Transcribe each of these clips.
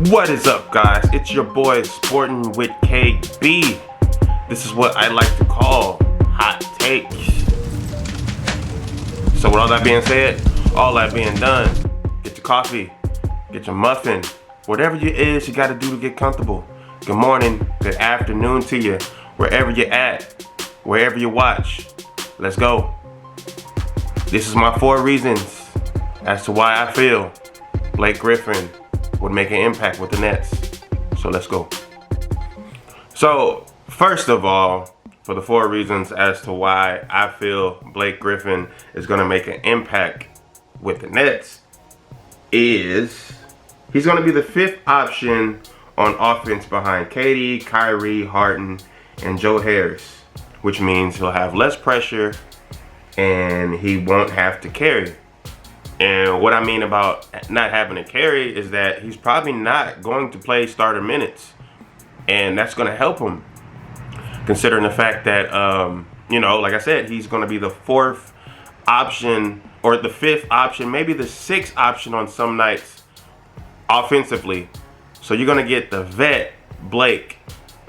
What is up, guys? It's your boy Sporting with KB. This is what I like to call hot takes. So with all that being said, all that being done, get your coffee, get your muffin, whatever it is you gotta do to get comfortable. Good morning, good afternoon to you, wherever you're at, wherever you watch. Let's go. This is my 4 reasons as to why I feel Blake Griffin would make an impact with the Nets. So let's go. So first of all, for the 4 reasons as to why I feel Blake Griffin is going to make an impact with the Nets is he's going to be the 5th option on offense behind KD, Kyrie, Harden, and Joe Harris, which means he'll have less pressure and he won't have to carry. And what I mean about not having to carry is that he's probably not going to play starter minutes. And that's going to help him, considering the fact that, like I said, he's going to be the 4th option or the 5th option, maybe the 6th option on some nights offensively. So you're going to get the vet, Blake.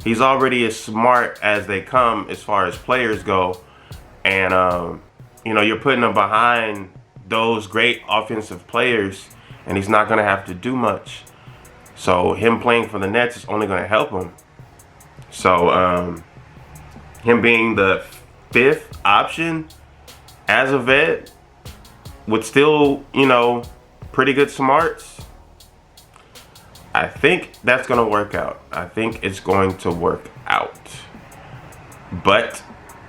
He's already as smart as they come as far as players go. And, you're putting him behind those great offensive players, and he's not going to have to do much. So him playing for the Nets is only going to help him. So him being the 5th option as a vet with still, pretty good smarts, I think that's going to work out. I think it's going to work out. But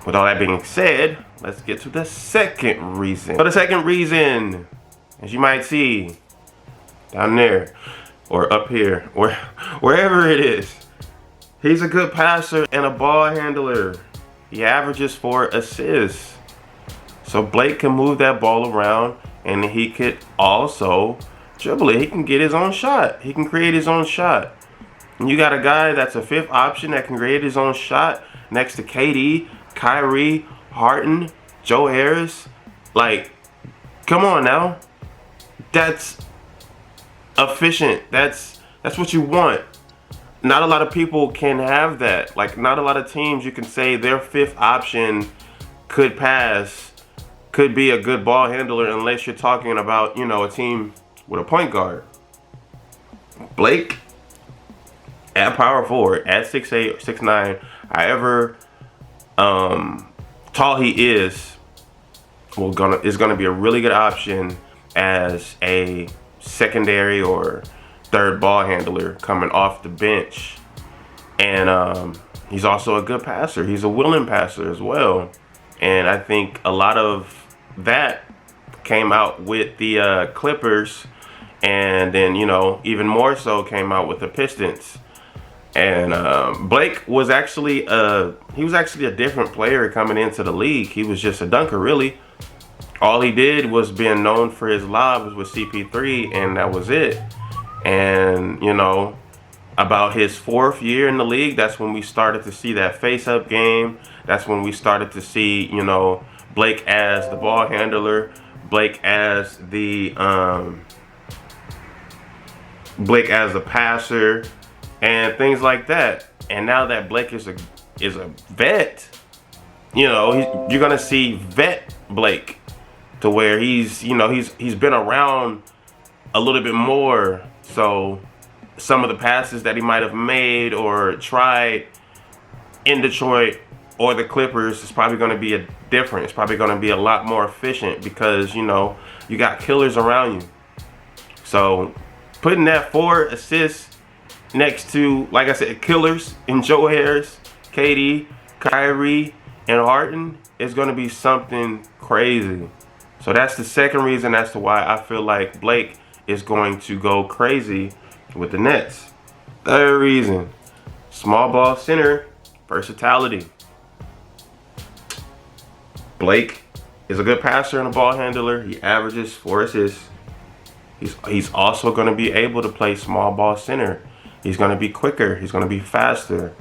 with all that being said, let's get to the second reason. So the second reason, as you might see down there or up here, or wherever it is, he's a good passer and a ball handler. He averages 4 assists. So Blake can move that ball around, and he could also dribble it. He can get his own shot. He can create his own shot. And you got a guy that's a 5th option that can create his own shot next to KD, Kyrie, Harden, Joe Harris. Like, come on now. That's efficient. That's what you want. Not a lot of people can have that. Like, not a lot of teams you can say their 5th option could pass, could be a good ball handler, unless you're talking about, a team with a point guard. Blake, at power forward, at 6'8", 6'9", however tall he is gonna be a really good option as a secondary or 3rd ball handler coming off the bench. And he's also a good passer. He's a willing passer as well. And I think a lot of that came out with the Clippers, and then even more so came out with the Pistons. And Blake was actually a different player coming into the league. He was just a dunker, really. All he did was being known for his lobs with CP3, and that was it. And about his 4th year in the league, that's when we started to see that face-up game. That's when we started to see Blake as the ball handler, Blake as the passer, and things like that. And now that Blake is a vet, you're gonna see vet Blake, to where he's been around a little bit more. So some of the passes that he might have made or tried in Detroit or the Clippers is probably going to be different. It's probably going to be a lot more efficient because you got killers around you. So putting that 4 assists next to, like I said, killers in Joe Harris, KD, Kyrie, and Harden is going to be something crazy. So that's the second reason as to why I feel like Blake is going to go crazy with the Nets. Third reason, small ball center versatility. Blake is a good passer and a ball handler. He averages 4 assists. He's also going to be able to play small ball center. He's going to be quicker. He's going to be faster.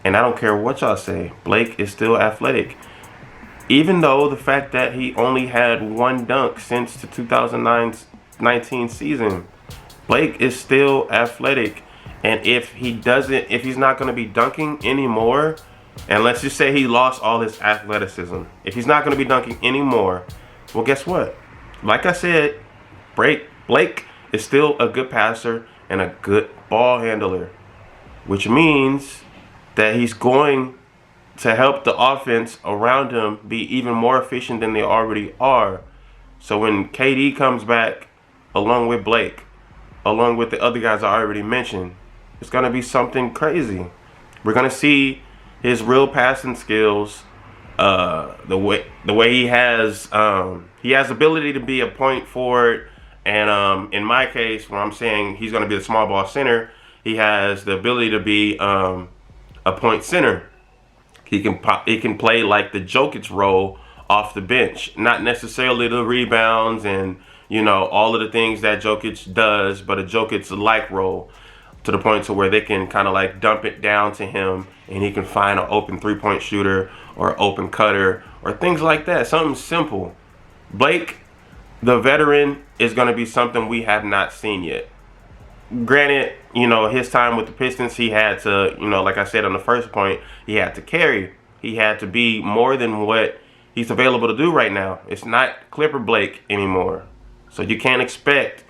And I don't care what y'all say, Blake is still athletic. Even though the fact that he only had 1 dunk since the 2019 season, Blake is still athletic. And if he's not going to be dunking anymore, and let's just say he lost all his athleticism, if he's not going to be dunking anymore, well, guess what? Like I said, Blake is still a good passer and a good ball handler, which means that he's going to help the offense around him be even more efficient than they already are. So when KD comes back, along with Blake, along with the other guys I already mentioned, it's going to be something crazy. We're going to see his real passing skills, the way he has ability to be a point forward, and in my case, when I'm saying he's going to be the small ball center, he has the ability to be a point center. He can play like the Jokic role off the bench, not necessarily the rebounds and all of the things that Jokic does, but a Jokic-like role, to the point to where they can kind of like dump it down to him and he can find an open three-point shooter or open cutter or things like that. Something simple. Blake, the veteran, is going to be something we have not seen yet. Granted, his time with the Pistons, he had to, like I said on the first point, he had to carry. He had to be more than what he's available to do right now. It's not Clipper Blake anymore. So you can't expect,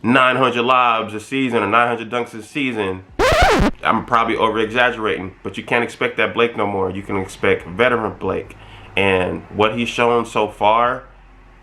900 lobs a season or 900 dunks a season. I'm probably over-exaggerating, but you can't expect that Blake no more. You can expect veteran Blake. And what he's shown so far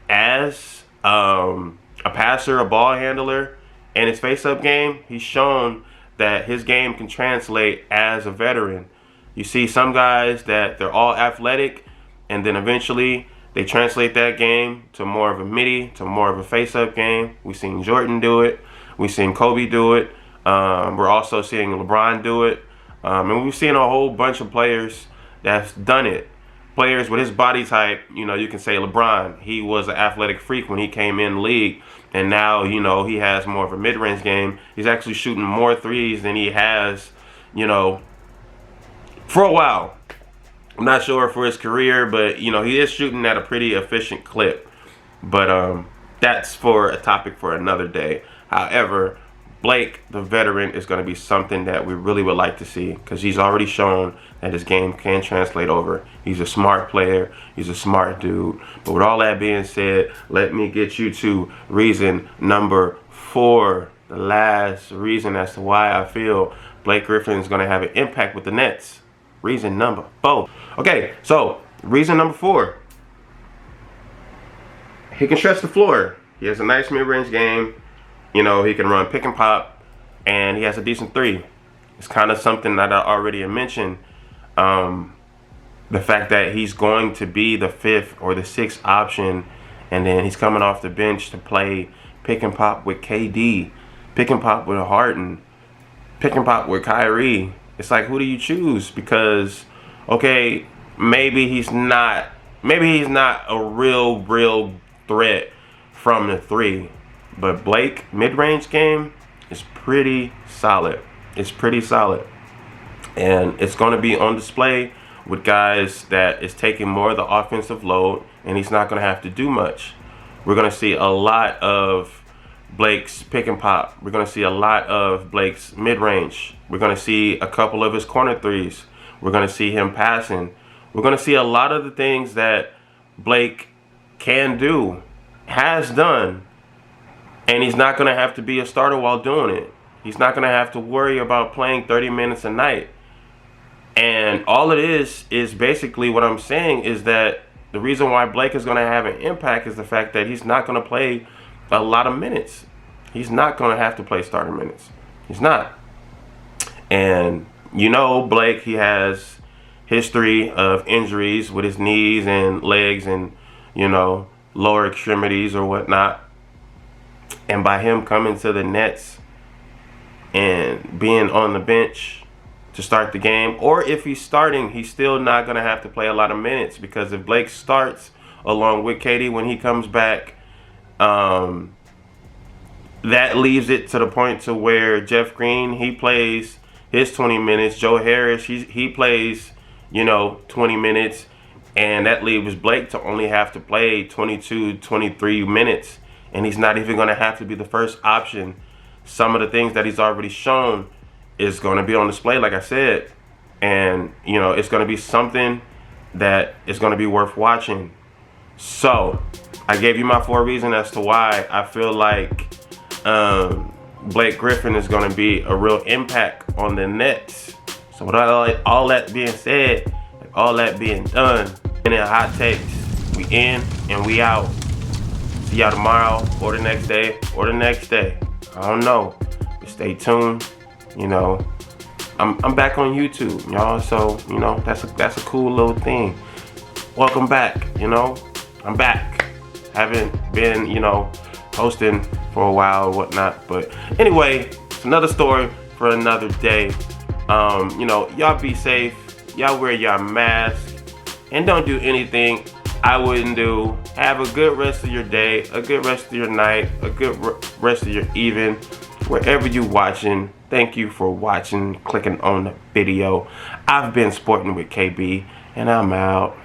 as a passer, a ball handler, and his face-up game, he's shown that his game can translate as a veteran. You see some guys that they're all athletic, and then eventually they translate that game to more of a midi, to more of a face-up game. We've seen Jordan do it. We've seen Kobe do it. We're also seeing LeBron do it. And we've seen a whole bunch of players that's done it. Players with his body type, you can say LeBron. He was an athletic freak when he came in the league. And now, he has more of a mid-range game. He's actually shooting more threes than he has, for a while. I'm not sure for his career, but, he is shooting at a pretty efficient clip. But that's for a topic for another day. However, Blake, the veteran, is going to be something that we really would like to see, because he's already shown that his game can translate over. He's a smart player. He's a smart dude. But with all that being said, let me get you to reason number 4, the last reason as to why I feel Blake Griffin is going to have an impact with the Nets. Reason number 4. Okay, so reason number 4. He can stretch the floor. He has a nice mid-range game. He can run pick and pop, and he has a decent 3. It's kind of something that I already mentioned. The fact that he's going to be the 5th or the 6th option, and then he's coming off the bench to play pick and pop with KD, pick and pop with Harden, pick and pop with Kyrie. It's like, who do you choose? Because, okay, maybe he's not a real threat from the 3. But Blake, mid-range game, is pretty solid. It's pretty solid. And it's going to be on display with guys that is taking more of the offensive load, and he's not going to have to do much. We're going to see a lot of Blake's pick and pop. We're going to see a lot of Blake's mid-range. We're going to see a couple of his corner threes. We're going to see him passing. We're going to see a lot of the things that Blake can do, has done. And he's not going to have to be a starter while doing it. He's not going to have to worry about playing 30 minutes a night. And all it is basically what I'm saying is that the reason why Blake is going to have an impact is the fact that he's not going to play a lot of minutes. He's not going to have to play starter minutes. He's not. And Blake, he has history of injuries with his knees and legs and, lower extremities or whatnot. And by him coming to the Nets and being on the bench to start the game, or if he's starting, he's still not going to have to play a lot of minutes, because if Blake starts along with KD when he comes back, that leaves it to the point to where Jeff Green, he plays his 20 minutes. Joe Harris, he plays, 20 minutes. And that leaves Blake to only have to play 22, 23 minutes. and he's not even going to have to be the first option. Some of the things that he's already shown is going to be on display, like I said, and you know, it's going to be something that is going to be worth watching. So I gave you my 4 reasons as to why I feel like Blake Griffin is going to be a real impact on the Nets. So with all that being said, all that being done, and in hot takes, we in and we out. See y'all tomorrow or the next day or the next day. I don't know, but stay tuned. You know, I'm back on YouTube, y'all. So you know, that's a cool little thing. Welcome back. You know, I'm back. Haven't been, you know, posting for a while or whatnot. But anyway, it's another story for another day. You know, y'all be safe. Y'all wear your mask and don't do anything I wouldn't do. Have a good rest of your day, a good rest of your night, a good rest of your evening, wherever you watching. Thank you for watching, clicking on the video. I've been Sporting with KB, and I'm out.